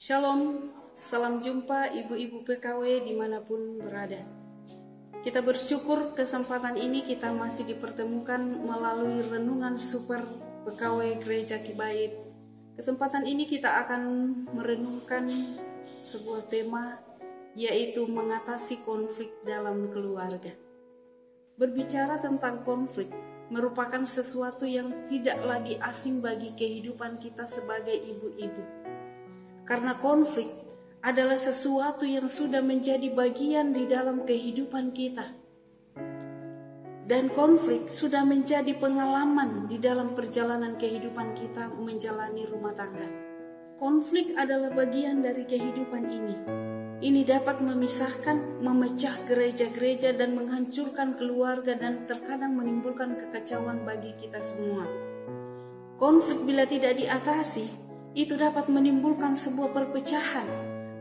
Shalom, salam jumpa ibu-ibu PKW dimanapun berada. Kita bersyukur kesempatan ini kita masih dipertemukan melalui renungan super PKW Gereja Kibait. Kesempatan ini kita akan merenungkan sebuah tema, yaitu mengatasi konflik dalam keluarga. Berbicara tentang konflik merupakan sesuatu yang tidak lagi asing bagi kehidupan kita sebagai ibu-ibu. Karena konflik adalah sesuatu yang sudah menjadi bagian di dalam kehidupan kita. Dan konflik sudah menjadi pengalaman di dalam perjalanan kehidupan kita menjalani rumah tangga. Konflik adalah bagian dari kehidupan ini. Ini dapat memisahkan, memecah gereja-gereja dan menghancurkan keluarga dan terkadang menimbulkan kekacauan bagi kita semua. Konflik bila tidak diatasi, itu dapat menimbulkan sebuah perpecahan,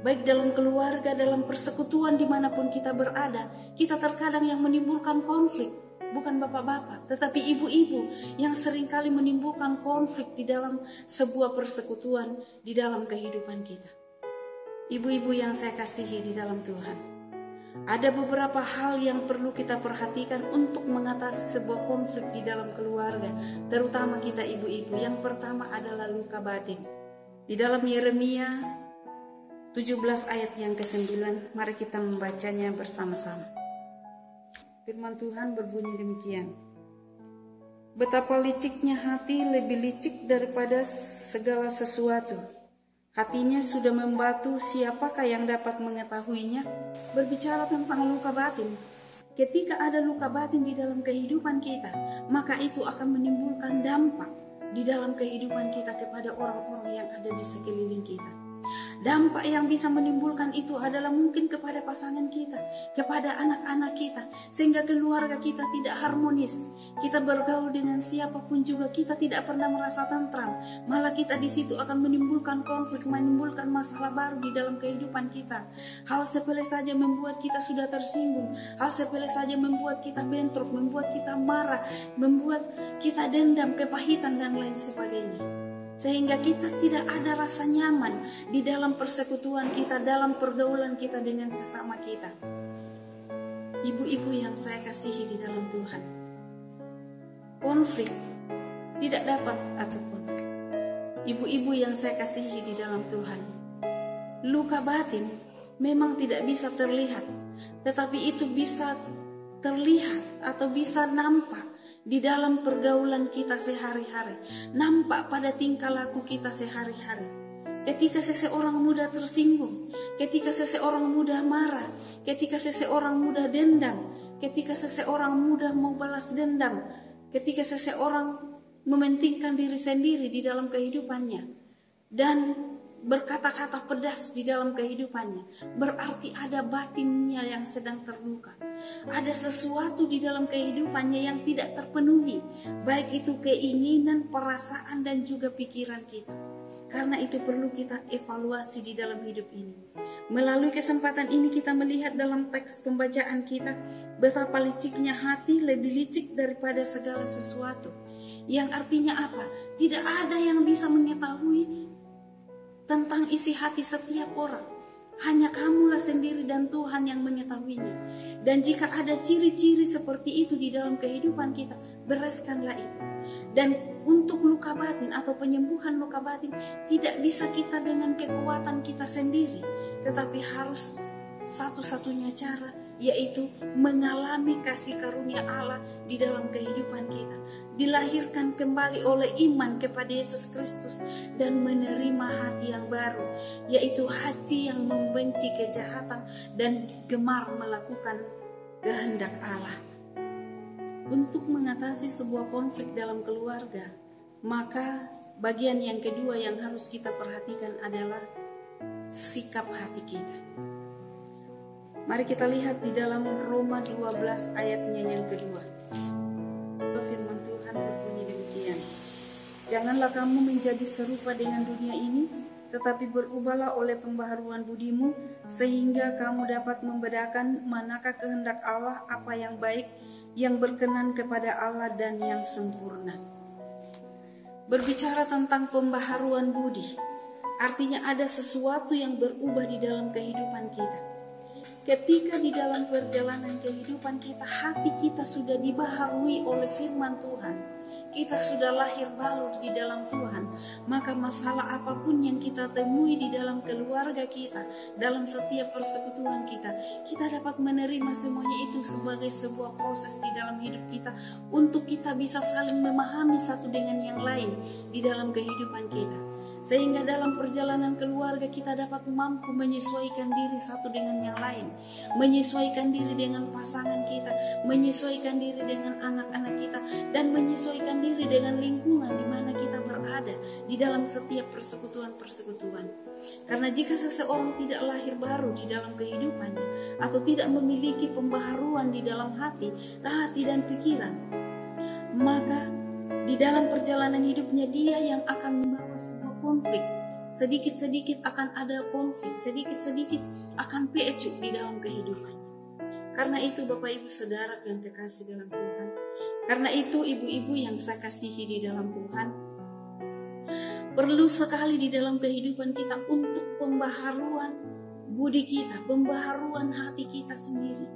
baik dalam keluarga, dalam persekutuan dimanapun kita berada. Kita terkadang yang menimbulkan konflik, bukan bapak-bapak, tetapi ibu-ibu yang seringkali menimbulkan konflik di dalam sebuah persekutuan di dalam kehidupan kita. Ibu-ibu yang saya kasihi di dalam Tuhan, ada beberapa hal yang perlu kita perhatikan untuk mengatasi sebuah konflik di dalam keluarga, terutama kita ibu-ibu. Yang pertama adalah luka batin. Di dalam Yeremia 17 ayat yang ke-9, mari kita membacanya bersama-sama. Firman Tuhan berbunyi demikian. Betapa liciknya hati, lebih licik daripada segala sesuatu. Hatinya sudah membatu, siapakah yang dapat mengetahuinya? Berbicara tentang luka batin, ketika ada luka batin di dalam kehidupan kita, maka itu akan menimbulkan dampak di dalam kehidupan kita kepada orang-orang yang ada di sekeliling kita. Dampak yang bisa menimbulkan itu adalah mungkin kepada pasangan kita, kepada anak-anak kita, sehingga keluarga kita tidak harmonis. Kita bergaul dengan siapapun juga kita tidak pernah merasa tentram. Malah kita di situ akan menimbulkan konflik, menimbulkan masalah baru di dalam kehidupan kita. Hal sepele saja membuat kita sudah tersinggung. Hal sepele saja membuat kita bentrok, membuat kita marah, membuat kita dendam, kepahitan dan lain sebagainya. Sehingga kita tidak ada rasa nyaman di dalam persekutuan kita, dalam pergaulan kita dengan sesama kita. Ibu-ibu yang saya kasihi di dalam Tuhan, konflik tidak dapat ataupun ibu-ibu yang saya kasihi di dalam Tuhan, luka batin memang tidak bisa terlihat, tetapi itu bisa terlihat atau bisa nampak di dalam pergaulan kita sehari-hari, nampak pada tingkah laku kita sehari-hari. Ketika seseorang mudah tersinggung, ketika seseorang mudah marah, ketika seseorang mudah dendam, ketika seseorang mudah mau balas dendam, ketika seseorang mementingkan diri sendiri di dalam kehidupannya dan berkata-kata pedas di dalam kehidupannya, berarti ada batinnya yang sedang terluka. Ada sesuatu di dalam kehidupannya yang tidak terpenuhi, baik itu keinginan, perasaan dan juga pikiran kita. Karena itu perlu kita evaluasi di dalam hidup ini. Melalui kesempatan ini kita melihat dalam teks pembacaan kita betapa liciknya hati, lebih licik daripada segala sesuatu. Yang artinya apa? Tidak ada yang bisa mengetahui tentang isi hati setiap orang. Hanya kamulah sendiri dan Tuhan yang mengetahuinya. Dan jika ada ciri-ciri seperti itu di dalam kehidupan kita, bereskanlah itu. Dan untuk luka batin atau penyembuhan luka batin tidak bisa kita dengan kekuatan kita sendiri, tetapi harus satu-satunya cara, yaitu mengalami kasih karunia Allah di dalam kehidupan kita, dilahirkan kembali oleh iman kepada Yesus Kristus dan menerima hati yang baru, yaitu hati yang membenci kejahatan dan gemar melakukan kehendak Allah. Untuk mengatasi sebuah konflik dalam keluarga, maka bagian yang kedua yang harus kita perhatikan adalah sikap hati kita. Mari kita lihat di dalam Roma 12 ayatnya yang kedua. Firman Tuhan berbunyi demikian. Janganlah kamu menjadi serupa dengan dunia ini, tetapi berubahlah oleh pembaharuan budimu, sehingga kamu dapat membedakan manakah kehendak Allah, apa yang baik, yang berkenan kepada Allah dan yang sempurna. Berbicara tentang pembaharuan budi, Artinya ada sesuatu yang berubah di dalam kehidupan kita. Ketika di dalam perjalanan kehidupan kita, hati kita sudah dibaharui oleh firman Tuhan, kita sudah lahir baru di dalam Tuhan, maka masalah apapun yang kita temui di dalam keluarga kita, dalam setiap persekutuan kita dapat menerima semuanya itu sebagai sebuah proses di dalam hidup kita, untuk kita bisa saling memahami satu dengan yang lain di dalam kehidupan kita. Sehingga dalam perjalanan keluarga kita dapat mampu menyesuaikan diri satu dengan yang lain, menyesuaikan diri dengan pasangan kita, menyesuaikan diri dengan anak-anak kita, dan menyesuaikan diri dengan lingkungan di mana kita berada di dalam setiap persekutuan-persekutuan. Karena jika seseorang tidak lahir baru di dalam kehidupannya, atau tidak memiliki pembaharuan di dalam hati dan pikiran, maka di dalam perjalanan hidupnya dia yang akan membawa sebuah konflik. Sedikit-sedikit akan ada konflik, sedikit-sedikit akan pecup di dalam kehidupannya. Karena itu Bapak Ibu Saudara yang terkasih dalam Tuhan, karena itu ibu-ibu yang saya kasihi di dalam Tuhan, perlu sekali di dalam kehidupan kita untuk pembaharuan budi kita, pembaharuan hati kita sendiri.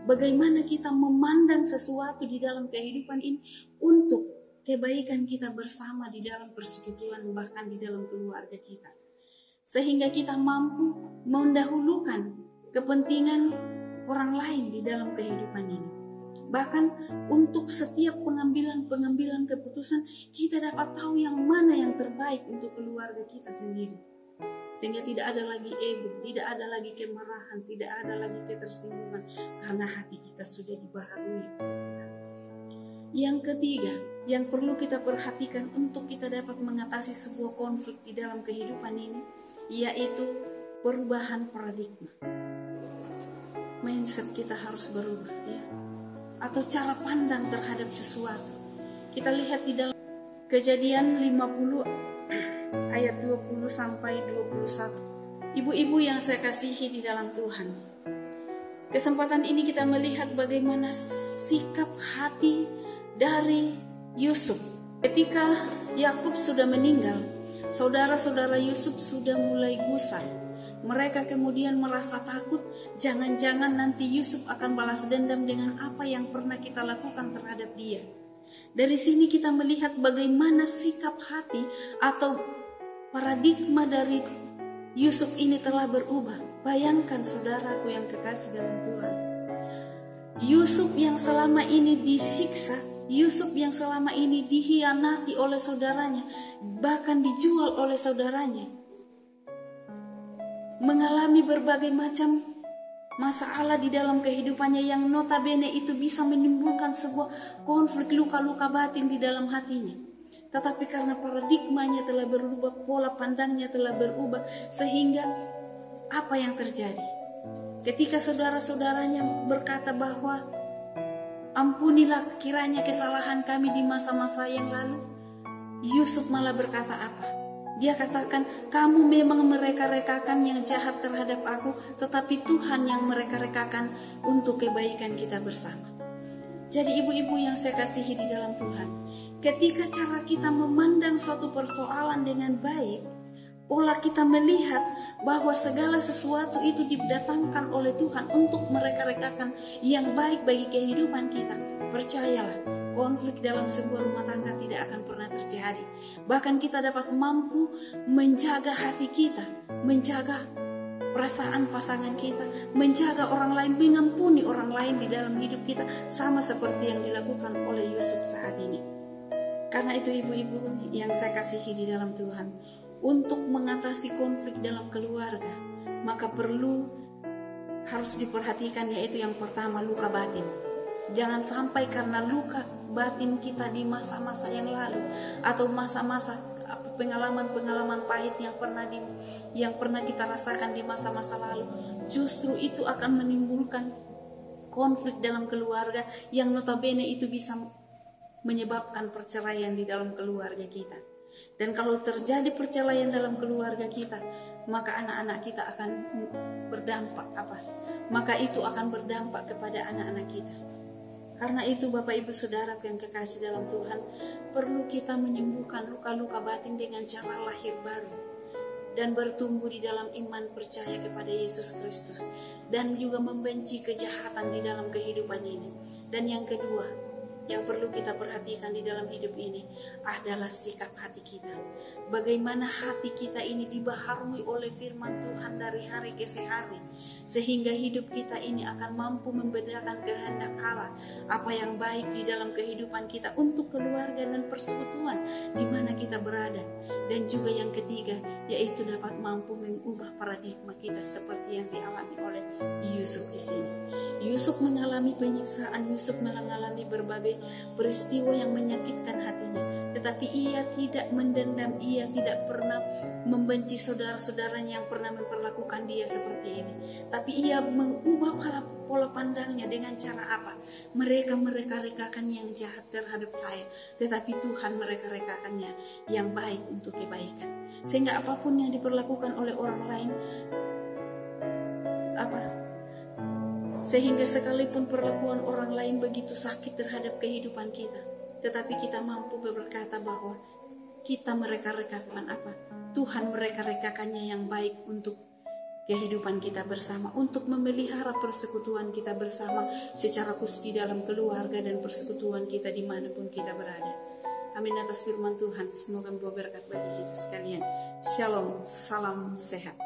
Bagaimana kita memandang sesuatu di dalam kehidupan ini untuk kebaikan kita bersama di dalam persekutuan, bahkan di dalam keluarga kita. Sehingga kita mampu mendahulukan kepentingan orang lain di dalam kehidupan ini. Bahkan untuk setiap pengambilan keputusan, kita dapat tahu yang mana yang terbaik untuk keluarga kita sendiri. Sehingga tidak ada lagi ego, tidak ada lagi kemarahan, tidak ada lagi ketersinggungan, karena hati kita sudah dibaharui. Yang ketiga, yang perlu kita perhatikan untuk kita dapat mengatasi sebuah konflik di dalam kehidupan ini, yaitu perubahan paradigma. Mindset kita harus berubah, ya, atau cara pandang terhadap sesuatu. Kita lihat di dalam Kejadian 50 ayat 20 sampai 21. Ibu-ibu yang saya kasihi di dalam Tuhan, kesempatan ini kita melihat bagaimana sikap hati dari Yusuf. Ketika Yakub sudah meninggal, saudara-saudara Yusuf sudah mulai gusar. Mereka kemudian merasa takut, jangan-jangan nanti Yusuf akan balas dendam dengan apa yang pernah kita lakukan terhadap dia. Dari sini kita melihat bagaimana sikap hati atau paradigma dari Yusuf ini telah berubah. Bayangkan saudaraku yang kekasih dalam Tuhan, Yusuf yang selama ini disiksa, Yusuf yang selama ini dikhianati oleh saudaranya, bahkan dijual oleh saudaranya, mengalami berbagai macam masalah di dalam kehidupannya yang notabene itu bisa menimbulkan sebuah konflik, luka-luka batin di dalam hatinya. Tetapi karena paradigmanya telah berubah, pola pandangnya telah berubah, sehingga apa yang terjadi? Ketika saudara-saudaranya berkata bahwa ampunilah kiranya kesalahan kami di masa-masa yang lalu, Yusuf malah berkata apa? Dia katakan, kamu memang mereka-rekakan yang jahat terhadap aku, tetapi Tuhan yang mereka-rekakan untuk kebaikan kita bersama. Jadi ibu-ibu yang saya kasihi di dalam Tuhan, ketika cara kita memandang suatu persoalan dengan baik, pola kita melihat bahwa segala sesuatu itu didatangkan oleh Tuhan untuk mereka-rekakan yang baik bagi kehidupan kita, percayalah, konflik dalam sebuah rumah tangga tidak akan pernah terjadi. Bahkan kita dapat mampu menjaga hati kita, menjaga perasaan pasangan kita, menjaga orang lain, mengampuni orang lain di dalam hidup kita, sama seperti yang dilakukan oleh Yusuf saat ini. Karena itu ibu-ibu yang saya kasihi di dalam Tuhan, untuk mengatasi konflik dalam keluarga, maka harus diperhatikan, yaitu yang pertama, luka batin. Jangan sampai karena luka batin kita di masa-masa yang lalu, atau masa-masa pengalaman-pengalaman pahit yang pernah kita rasakan di masa-masa lalu, justru itu akan menimbulkan konflik dalam keluarga yang notabene itu bisa menyebabkan perceraian di dalam keluarga kita. Dan kalau terjadi perceraian dalam keluarga kita, maka anak-anak kita akan berdampak apa? Maka itu akan berdampak kepada anak-anak kita. Karena itu Bapak Ibu Saudara yang kekasih dalam Tuhan, perlu kita menyembuhkan luka-luka batin dengan cara lahir baru. dan bertumbuh di dalam iman percaya kepada Yesus Kristus, dan juga membenci kejahatan di dalam kehidupan ini. Dan yang kedua, yang perlu kita perhatikan di dalam hidup ini adalah sikap hati kita. Bagaimana hati kita ini dibaharui oleh firman Tuhan dari hari ke hari, sehingga hidup kita ini akan mampu membedakan kehendak Allah, apa yang baik di dalam kehidupan kita untuk keluarga dan persekutuan di mana kita berada. Dan juga yang ketiga, yaitu dapat mampu mengubah paradigma kita seperti yang dialami oleh Yusuf di sini. Yusuf mengalami penyiksaan, Yusuf mengalami berbagai peristiwa yang menyakitkan hatinya, tetapi ia tidak mendendam, ia tidak pernah membenci saudara-saudaranya yang pernah memperlakukan dia seperti ini. Tapi ia mengubah pola pandangnya dengan cara apa? Mereka rekakan yang jahat terhadap saya, tetapi Tuhan mereka-rekakannya yang baik untuk kebaikan. Sehingga apapun yang diperlakukan oleh orang lain, sehingga sekalipun perlakuan orang lain begitu sakit terhadap kehidupan kita, tetapi kita mampu berkata bahwa kita mereka-rekakan Tuhan mereka-rekakannya yang baik untuk kehidupan kita bersama, untuk memelihara persekutuan kita bersama secara khusus di dalam keluarga dan persekutuan kita dimanapun kita berada. Amin atas firman Tuhan. Semoga membawa berkat bagi kita sekalian. Shalom, salam sehat.